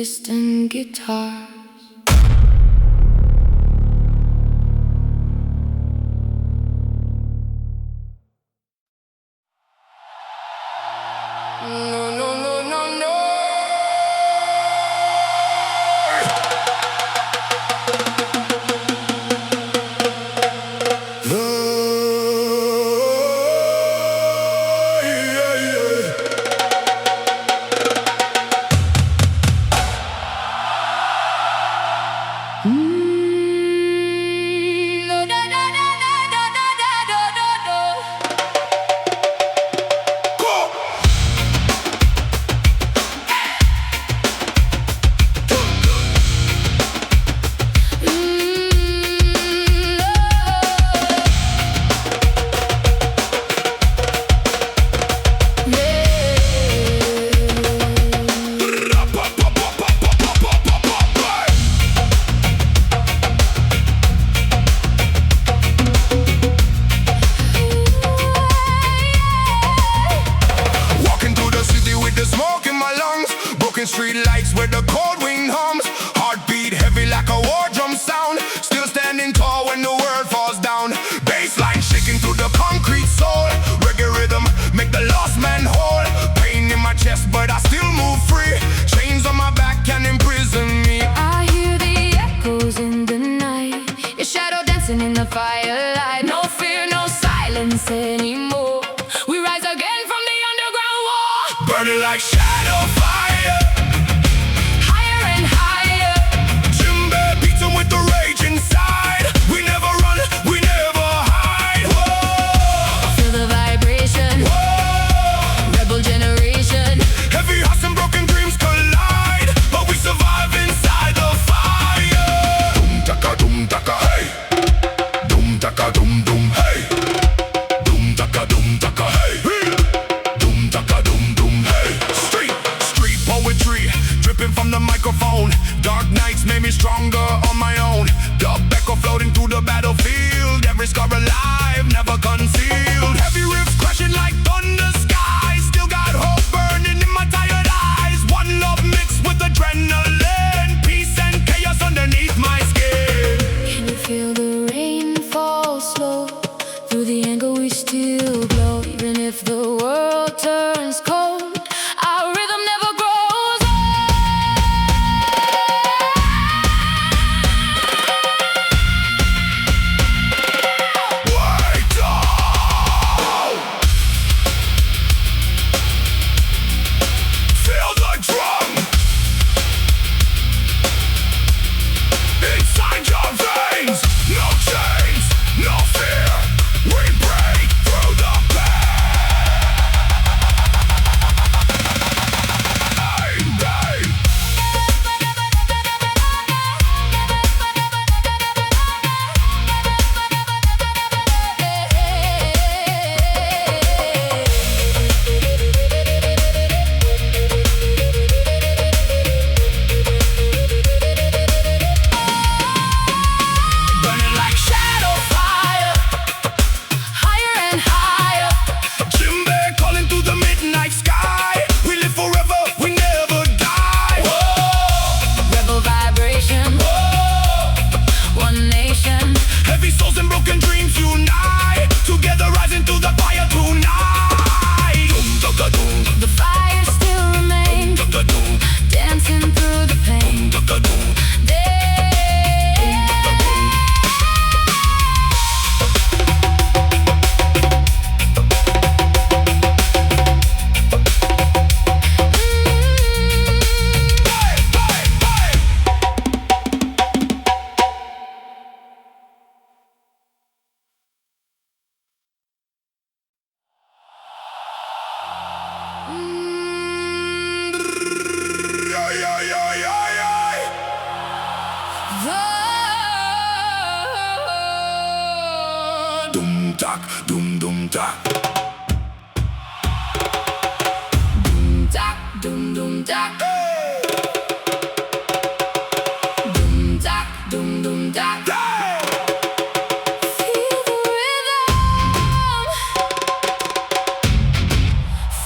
distant guitars. No, no, no, no, no. Street lights where the cold wind hums, heartbeat heavy like a war drum sound. Still standing tall when the world falls down. Bassline shaking through the concrete soul. Reggae rhythm make the lost man whole. Pain in my chest but I still move free. Chains on my back can imprison me. I hear the echoes in the night, your shadow dancing in the firelight. No fear, no silence anymore. We rise again from the underground war, burning like shadow fire. With the rage inside, we never run, we never hide. Whoa. Feel the vibration. Whoa. Rebel generation. Heavy hearts and broken dreams collide, but we survive inside the fire. Doom taka, hey. Doom taka, doom doom, hey. Doom taka, hey. Doom taka, doom, hey. Street poetry dripping from the microphone. Dark nights made me stronger on my own. Dub echo floating through the battlefield. Every scar alive, never concealed. Heavy riffs crashing like thunder skies. Still got hope burning in my tired eyes. One love mixed with adrenaline. Peace and chaos underneath my skin. Can you feel the rain fall slow? Through the anger we still glow. Even if the world turns cold, our rhythm never grows. Doom tak, doom tak. Doom tak, doom tak. Doom tak, doom tak. Feel the rhythm.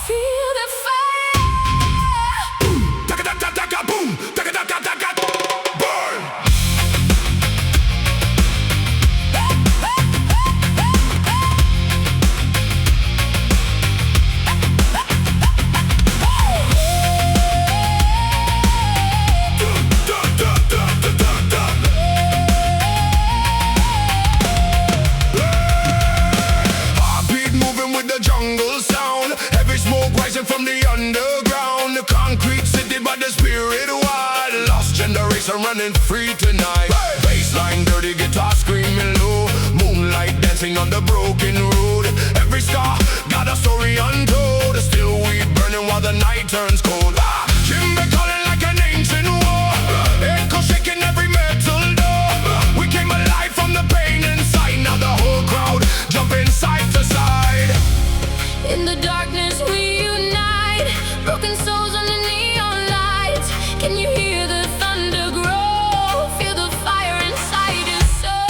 Feel the fire. Boom, taka taka taka boom, taka taka. are running free tonight. Bassline, dirty guitar screaming low. Moonlight dancing on the broken road. Every star got a story untold. Still we burning while the night turns cold. Jimmy calling like an ancient war. Echo shaking every metal door. We came alive from the pain inside. Now the whole crowd jumping side to side. In the darkness we unite, broken souls under neon lights. Can you hear the thunder grow? Feel the fire inside your soul.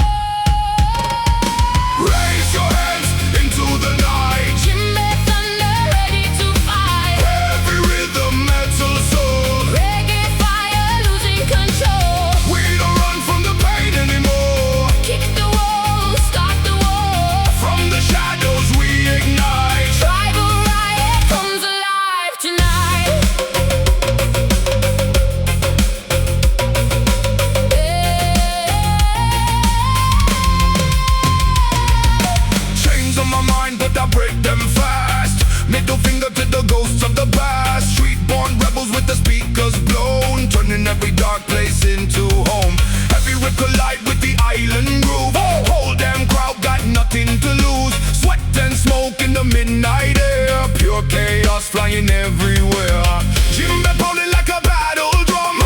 Raise your hands into the night. Jimmy thunder ready to fight. Every rhythm, metal soul. Reggae fire losing control. We don't run from the pain anymore. Kick the wall, start the war. From the shadows we ignite. Tribal riot comes alive tonight. Chains on my mind, but I break them fast. Middle finger to the ghosts of the past. Street-born rebels with the speakers blown, turning every dark place into home. Every rip collide with the island groove. Whole damn crowd got nothing to lose. Sweat and smoke in the midnight air. Pure chaos flying everywhere. Jimbe pounding like a battle drum.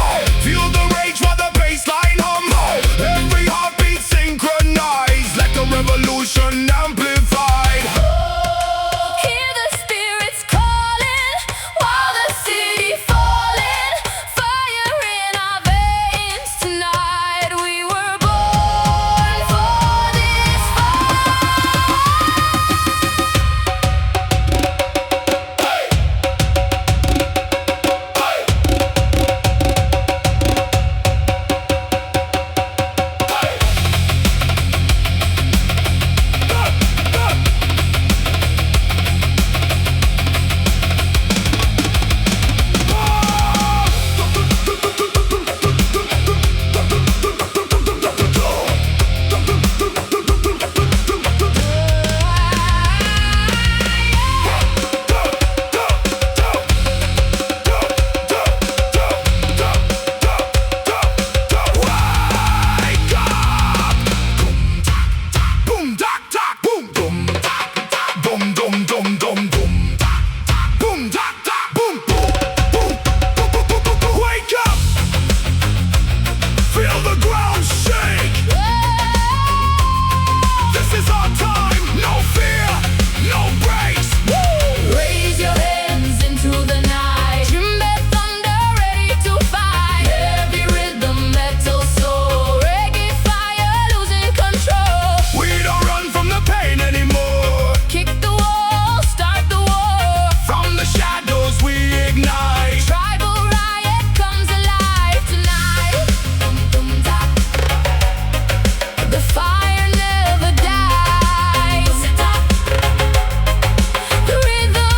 Feel the rage while the bass line hum. Every heartbeat synchronized, like a revolution amplified. Hear the spirits calling while the city falling. Fire in our veins tonight. We were born for this Raise your hands into the night. Jimbe thunder ready to fight. Every rhythm, metal soul. Reggae fire losing control. We don't run from the pain anymore. Kick the wall, start the war. From the shadows we ignite. Tribal riot comes alive tonight. The fire never dies. The rhythm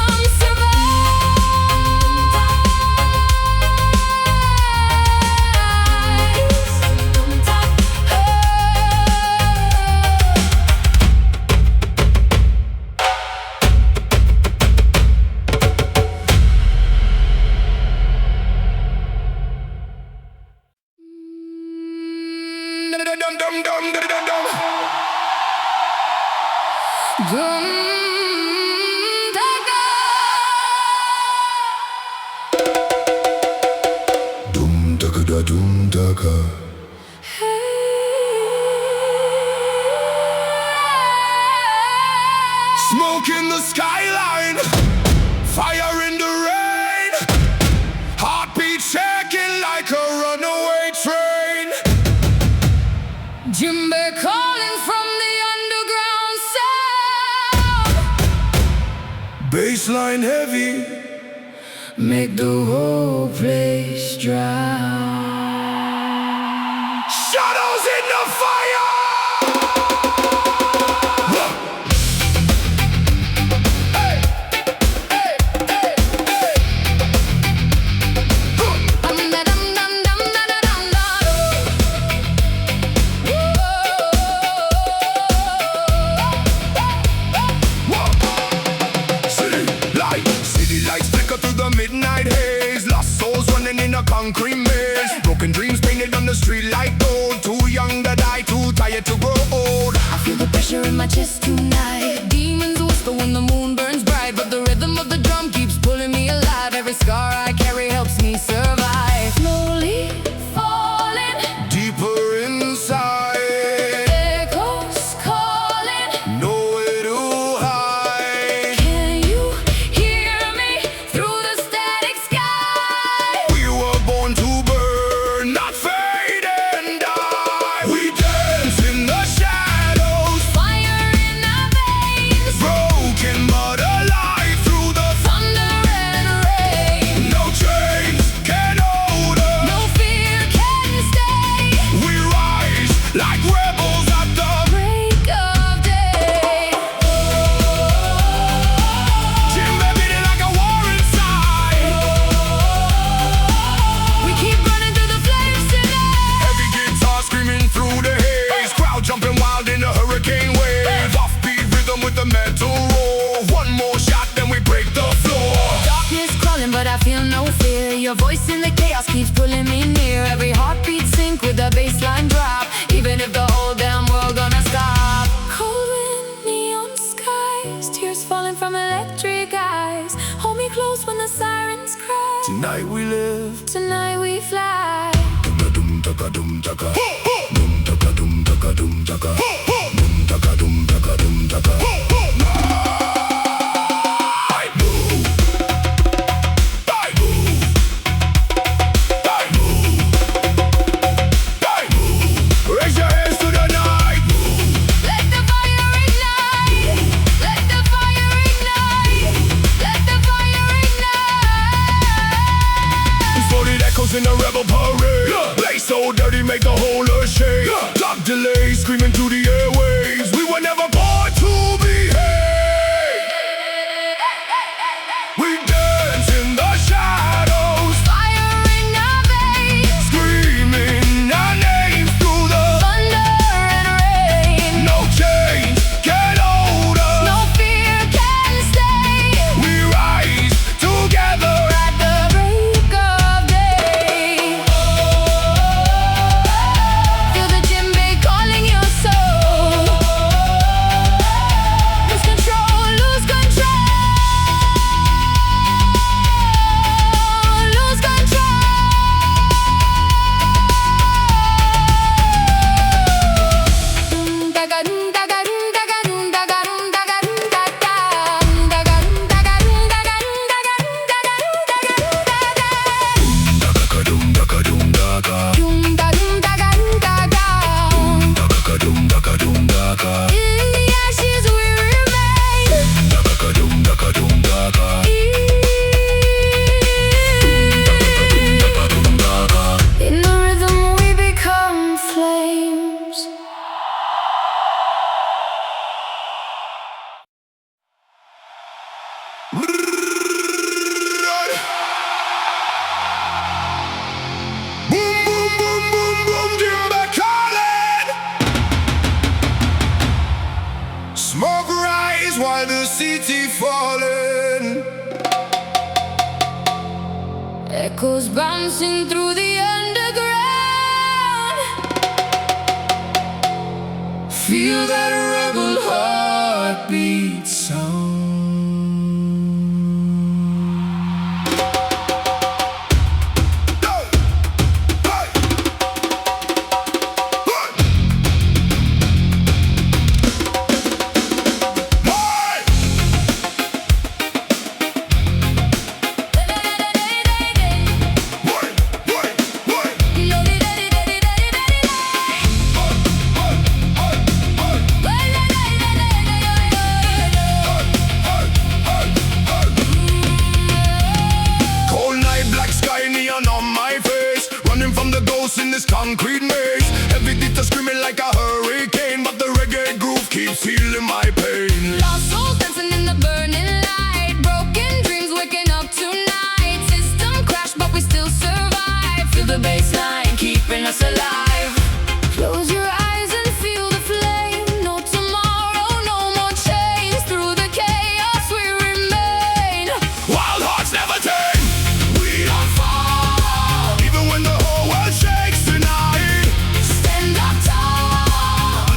Dum daka da dum daka. Smoke in the skyline, fire in the rain. Heartbeat shaking like a runaway train. Jimbe calling from the underground sound. Bassline heavy, Make the whole place drown. shadows in the fire. Hey, hey, hey, hey. City lights flicker through the midnight haze. Lost souls running in a concrete maze. Broken dreams painted on the yet to grow old. I feel the pressure in my chest tonight. Demons whisper when the moon burns bright, but the rhythm of the drum keeps pulling me alive. Every scar I carry helps me survive. Slowly falling, Deeper inside, echoes calling. nowhere to hide. Can you hear me through the static sky? We were born to burn, not fade and die. We dance in the shadows, Fire in our veins, broken but alive through the thunder and rain. no chains can hold us. No fear can stay. We rise like rebels at the Break of day. Jimmy beating like a war inside. We keep running through the flames tonight. Heavy guitar screaming through the haze. Crowd jumping wild in a hurricane wave. Offbeat rhythm with the metal roar. One more shot, then we break the floor. Darkness crawling, but I feel no fear. Your voice in the chaos keeps pulling me near. Every heartbeat sync with the bassline drop. Even if the whole damn world gonna stop. Cold wind, neon skies, tears falling from electric eyes. Hold me close when the sirens cry. Tonight we live. Tonight we fly. Dum taka dum taka. Dum taka dum taka dum taka. Dum taka dum taka dum taka. I move. I move. I move. I move. Raise your hands to the night. Let the fire ignite. Let the fire ignite. Let the fire ignite. Floated echoes in a rebel parade. Play so dirty, make the whole earth shake. Clock delay, screaming through the airwaves. We were never born to behave. We dance in the shadows, Fire in our veins, screaming our names through the thunder and rain. no chains can hold us. No fear can stay. We rise together. At the break of day, feel the djembe calling your soul. Lose control, lose control. Lose control. Dum daga dum daga dum daga dum daga dum daga dum daga daga dum daga dum daga dum daga dum daga dum daga Dum daka dum daka. dum daga dum daga Dum daka dum daka. in the ashes we remain. Daka dum daka dum daka. In the rhythm we become flames. Boom, boom, boom, boom, boom, Jimba calling. Smoke rise while the city falling. Echoes bouncing through the underground. Feel that rebel heartbeat sound. Go! Hey! Hey! Wait, wait, wait. Cold night, black sky, neon on my face. Running from the ghosts in this concrete maze. Every dita screaming like a hurricane, but the reggae groove keeps healing my pain. Lost souls dancing in the burning light. Broken dreams waking up tonight. System crash, but we still survive. Feel the bassline keeping us alive. Close your eyes and feel the flame. No tomorrow, no more chains. Through the chaos we remain. Wild hearts never tame. We don't fall, even when the whole world shakes tonight. Stand up tall.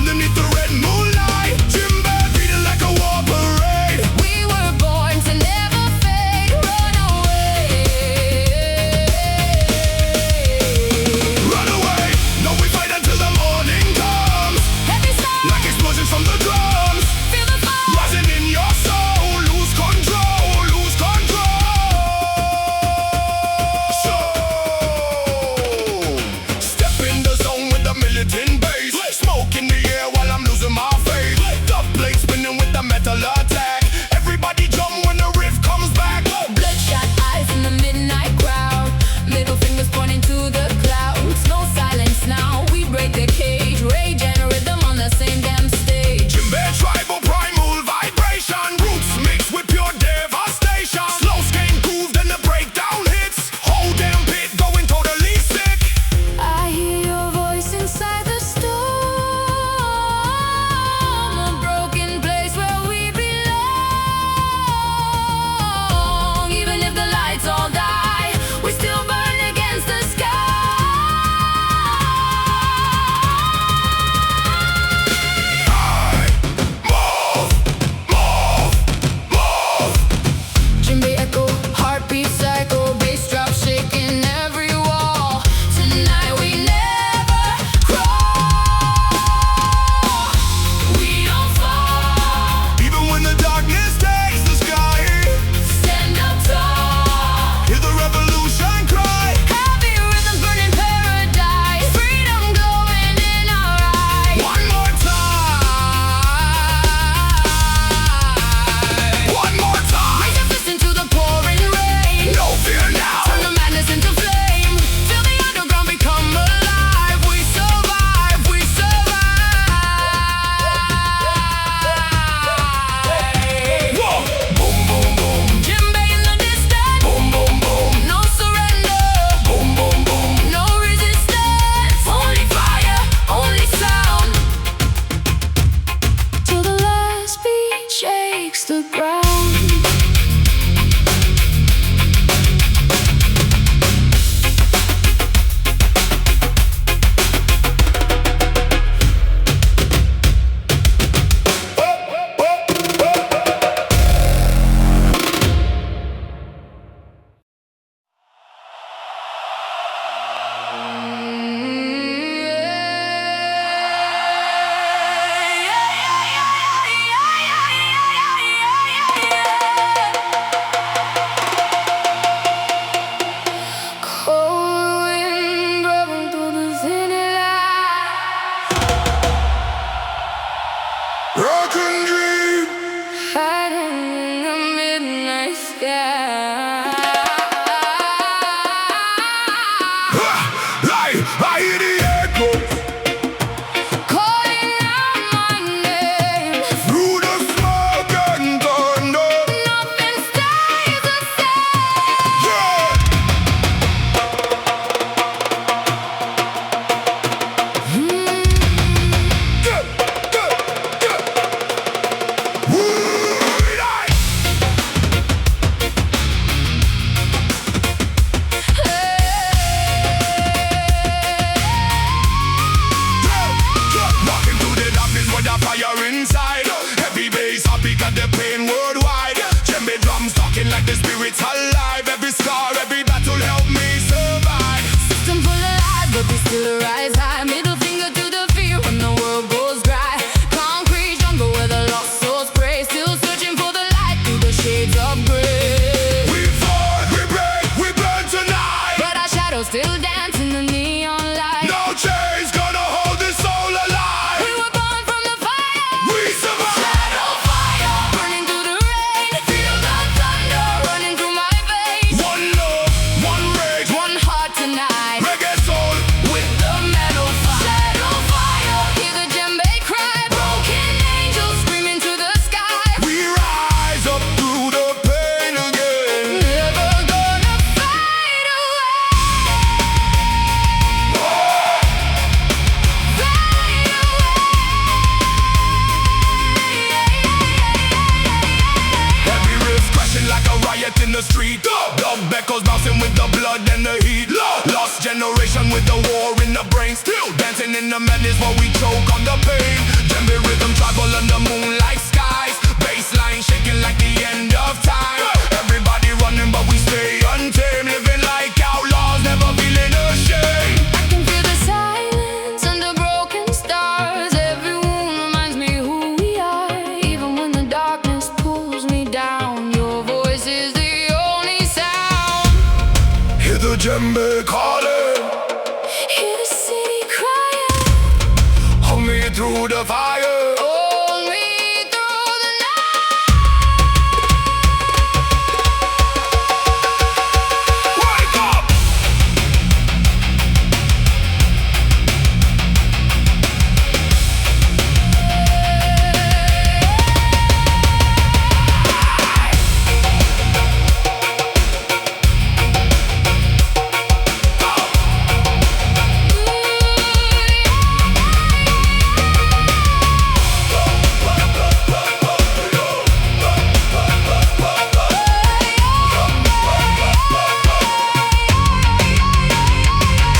Rock and dream. Hiding in the midnight sky. I hear the echoes Calling out my name. through the smoke and thunder. Nothing stays the same. Yeah. Good, good, good. Woo-die. Walking through the darkness with a fire inside. Heavy bass, I beat at the pain worldwide. Djembe drums talking like the spirits alive. Every scar, every battle help me survive. System full of lies, but we still rise high. Middle finger to the fear when the world goes dry. Concrete jungle where the lost souls pray. Still searching for the light through the shades of gray. We fall, we break, we burn tonight. But our shadows still dance in the neon light. No chains gonna hold this soul alive. We were born from the fire. We survive. Shadow fire, burning through the rain. Feel the thunder running through my veins. One love, one rage, One heart tonight reggae soul. with the metal fire. Shadow fire, hear the djembe cry. Broken angels screaming to the sky. We rise up through the pain again. Never gonna fade away. Fade away. Every riff crashing like a riot in the street. Dub echoes bouncing with the blood and the heat. Lost generation with the war in the brain. Still dancing in the madness while we choke on the pain. Djembe rhythm travel under moonlight skies. Bassline shaking like the end of time. Everybody running but we stay untamed. Living like outlaws, never feeling ashamed. I can feel the silence under broken stars. Every wound reminds me who we are. Even when the darkness pulls me down, your voice is the only sound. Hear the djembe calling. Hear the city crying. Hold me through the fire. Hold me through the night. Wake up!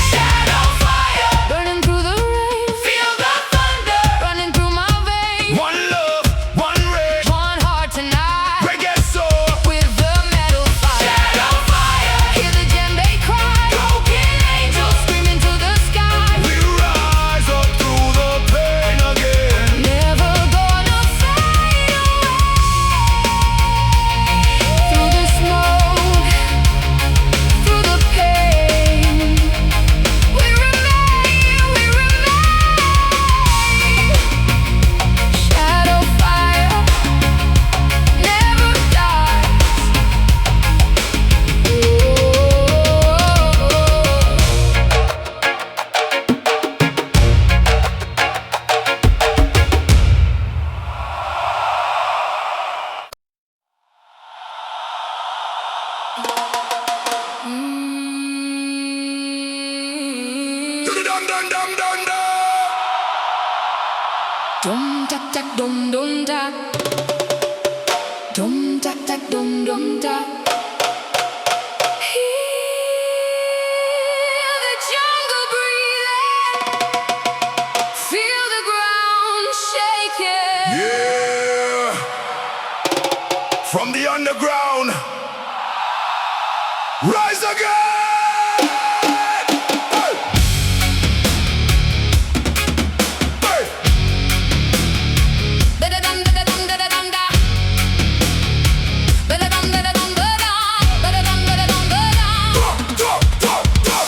Shadow fire, burning through the rain. Feel the thunder running through my veins. One love, one rage, One heart tonight reggae soul. with the metal fire. Shadow fire, hear the djembe cry. Broken angels screaming to the sky. We rise up through the pain again. Never gonna fade away. Through the smoke, through the pain, we remain, we remain. Shadow fire never dies. Dum dum dum dum dum. Dum tak tak dum dum tak. Dum tak tak dum dum tak. Hear the jungle breathing. Feel the ground shaking. Yeah. From the underground, rise again. Hey. Hey. Da-da-dum, da-da-dum, da-da-dum, da. Ba-da-dum, da-da-dum, ba-dum. Ba-da-dum, da-da-dum, ba-dum. Dum, dum, dum, dum.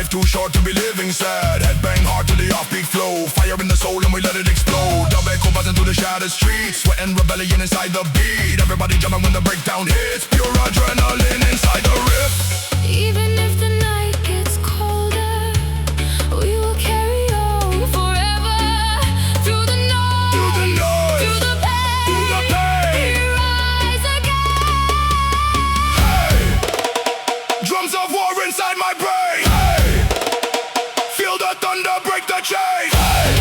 life too short to be living sad. Headbang hard to the offbeat flow. Fire in the soul and we let it explode. Double echo buzzing through the shattered streets. Sweat and rebellion inside the beat. Everybody jumping when the breakdown hits. Pure adrenaline inside the riff. Even if the night gets colder, we will carry on forever. Through the noise, Through the noise, through the pain, through the pain. we rise again. Hey, drums of war inside my brain. Hey, feel the thunder break the chain. Hey,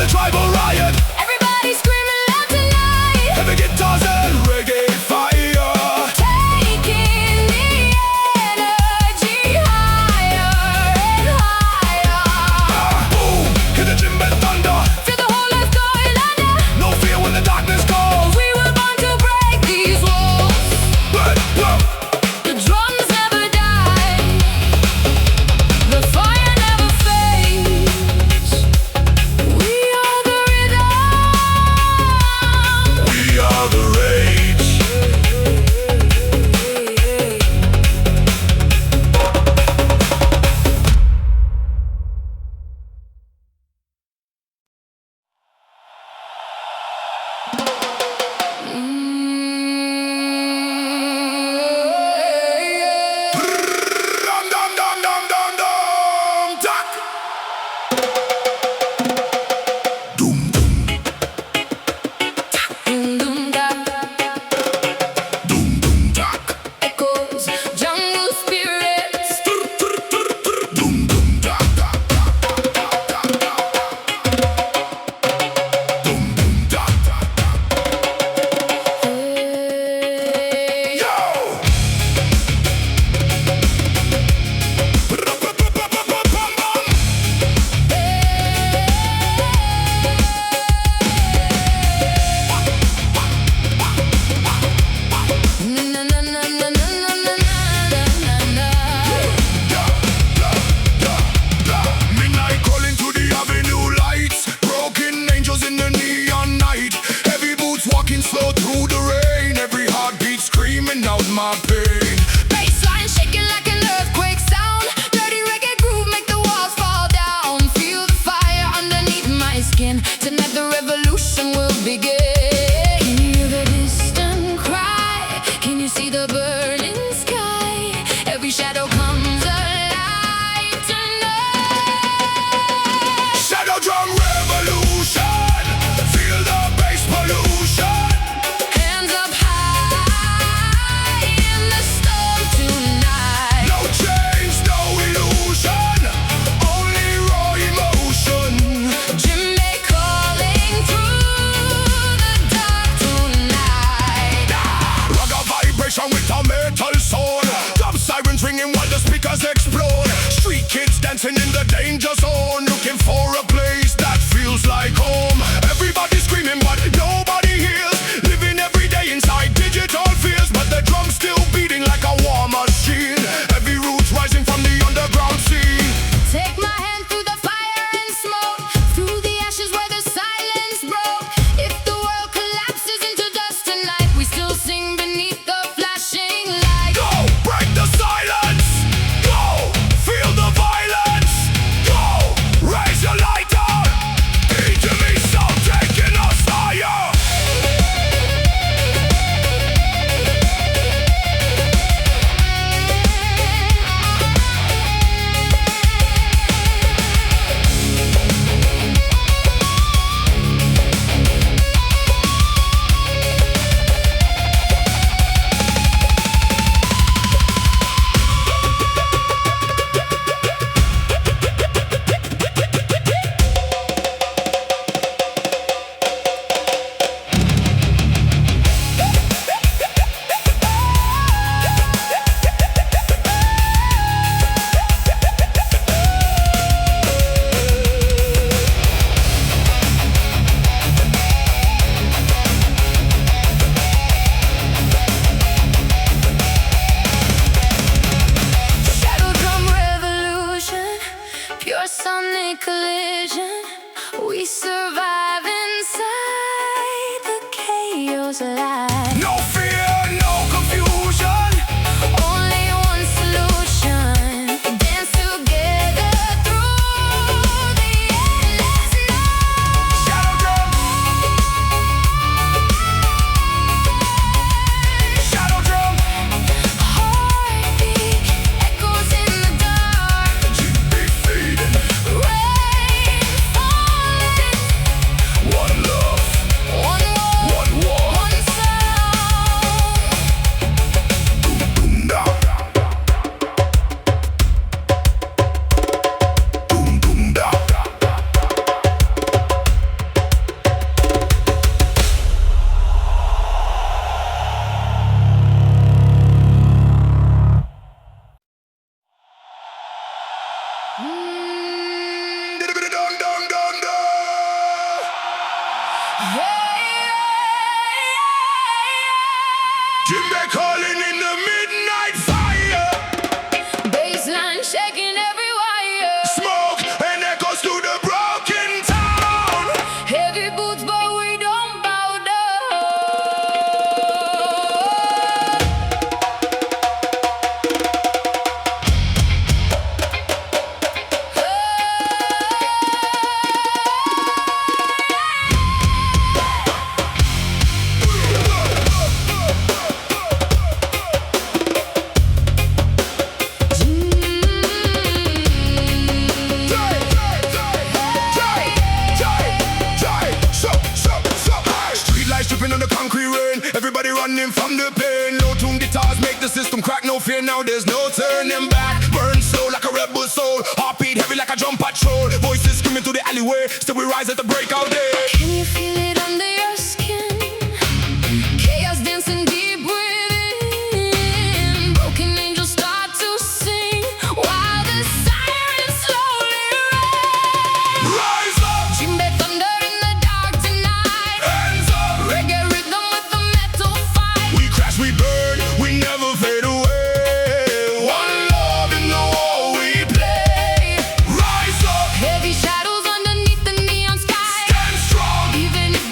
tribal riot. Everybody screaming loud tonight. Heavy guitars and reggae fire. Taking the energy higher and higher. Boom, hear the djembe thunder. Feel the whole earth going under. No fear when the darkness calls. We were born to break these walls. But, The drums never die. The fire never fades. We are the rhythm. we are the rage. Dum dum dum dum dum dum. Duck. Doom doom Doom da. doom doom duck. Echoes, jungle spirits. Doom doom duck duck duck duck duck duck duck. Doom doom duck duck duck. Hey. Yo. Na na na na na na na na na. Midnight calling to the avenue lights. Broken angels in the neon night. Heavy boots walking slow through the rain. Every heartbeat screaming out my pain. Bassline shaking like an earthquake sound. Dirty reggae groove make the walls fall down. Feel the fire underneath my skin. Tonight the revolution will begin. Can you hear the distant cry? Can you see the burning sky? Every shadow comes alive tonight. Shadow drum revolution. Feel the bass pollution. Hands up high in the storm tonight. No chains, no illusion. Only raw emotion. Djembe calling through the dark tonight. Ragga vibration with a metal soul. Dub sirens ringing while the speakers explode. Street kids dancing in the danger zone. Looking for a place that feels like home. Everybody screaming but nobody hears. Living every day inside digital fears. But the drums still beating like a war machine. Heavy roots rising from the underground sea. Take my hand through the fire and smoke, through the ashes where the silence broke. If the world collapses into dust tonight, we still sing beneath the flashing light. Go, break the silence. Go, feel the violence. shadows alive. No fear, no confusion. Only one solution. Dance together through the endless night. Shadow drum. Shadow drum. Heartbeat echoes in the dark. G-beat fading. Rain falling. One love, One world, one war. one sound. Boom da. Boom boom da. Dum dum dum dum. Jimmy calling in the midnight fire. Baseline shaking every wire. Smoke and echoes to the broken town. Heavy boots, but we don't bow down. Street lights dripping on the concrete rain. Everybody running from the pain. Low tune guitars make the system crack. No fear now, there's no turning back. Burn slow like a rebel soul. Heartbeat heavy like a drum patrol. Voices screaming through the alleyway. Still we rise at the breakout day. Can you feel it under your skin? Chaos dancing deep within. Broken angels start to sing while the sirens slowly ring. Rise up, Jimbe thunder in the dark tonight. hands up. Reggae rhythm with the metal fight. We crash, we burn, we never fade away. One love in the war we play. Rise up, Heavy shadows underneath the neon sky. stand strong. Even if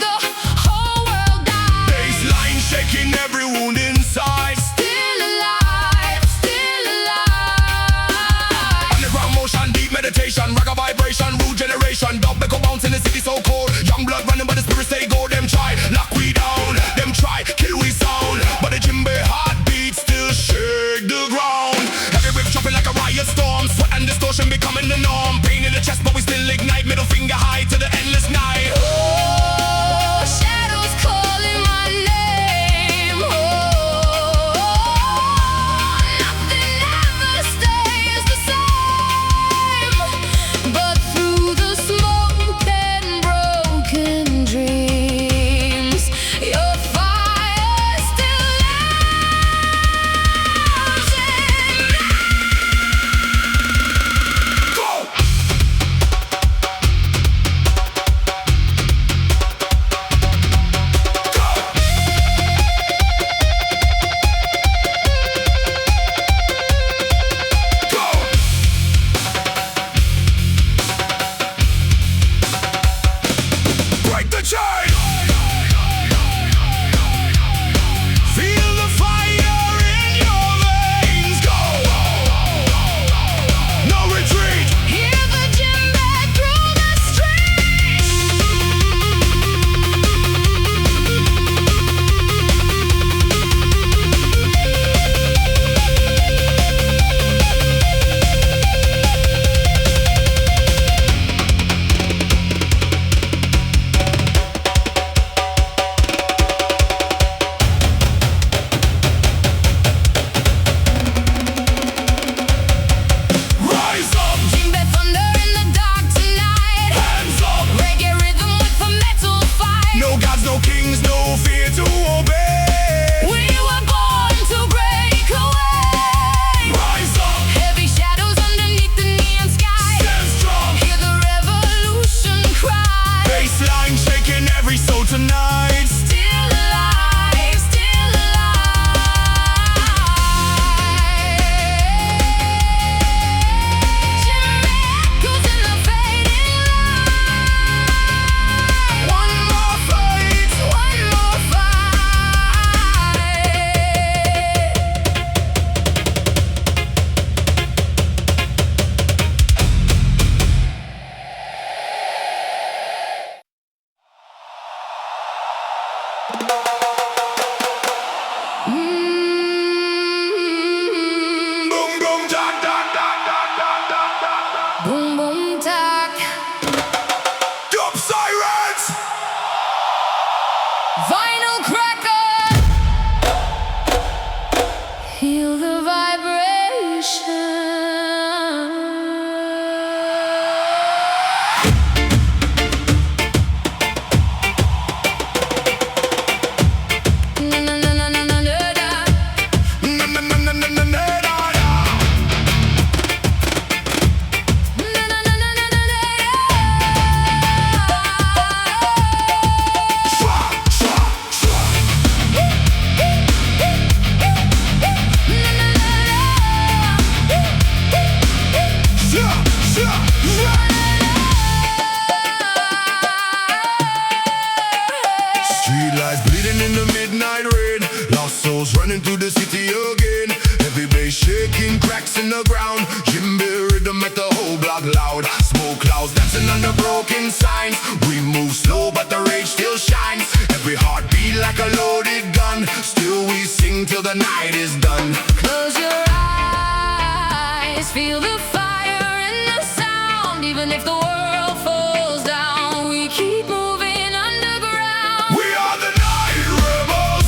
the midnight rain. Lost souls running through the city again. Heavy bass shaking, cracks in the ground. Jimmy rhythm make the whole block loud. Smoke clouds dancing under broken signs. We move slow but the rage still shines. Every heartbeat like a loaded gun. Still we sing till the night is done. Close your eyes, feel the fire and the sound. Even if the world falls down, we keep moving underground. We are the night rebels,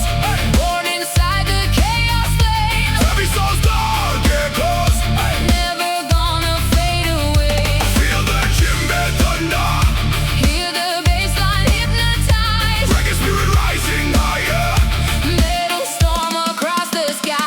Born inside the chaos flames, heavy souls, dark echoes. never gonna fade away. Feel the Jimmy thunder, Hear the bassline hypnotize, reggae spirit rising higher. metal storm across the sky.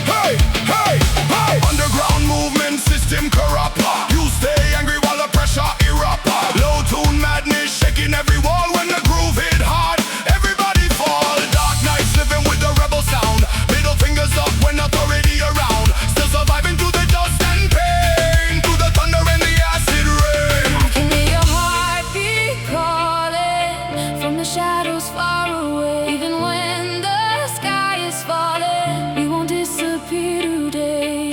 Hey, hey, hey! Underground movement system corrupt. You stay angry while the pressure erupt. Low tune madness shaking every wall when the groove hit hard. Everybody fall. Dark nights living with the rebel sound. Middle fingers up when authority around. Still surviving through the dust and pain. Through the thunder and the acid rain. I can hear your heartbeat calling from the shadows far away. Even when the sky is falling, we won't disappear today.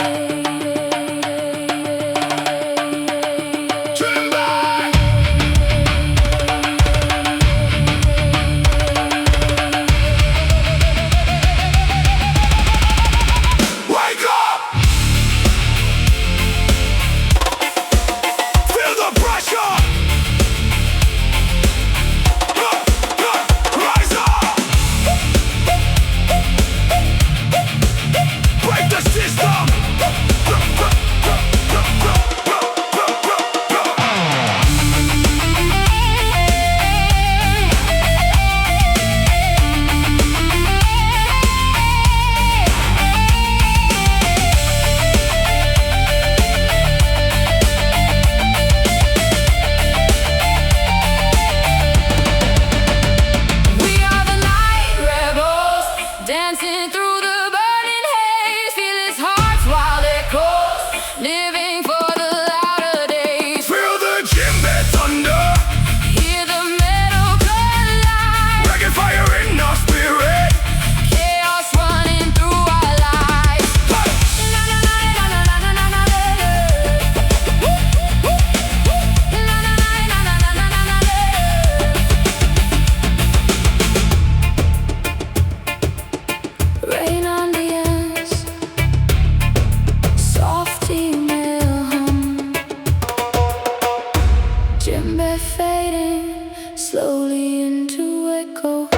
Jimmy! Wake up! Feel the pressure! Rise up! Break the system! We are the night rebels, dancing through the burning haze. Feel his heart's wild echoes, living for the louder days. Feel the Jimmy thunder! Hear the metal collide, Reggae fire in our spirit! chaos running through our lives. Na na na na na na na na na. Na na na na na na na na. Rain on the ends, soft email hum. Jimmy fading slowly into echo.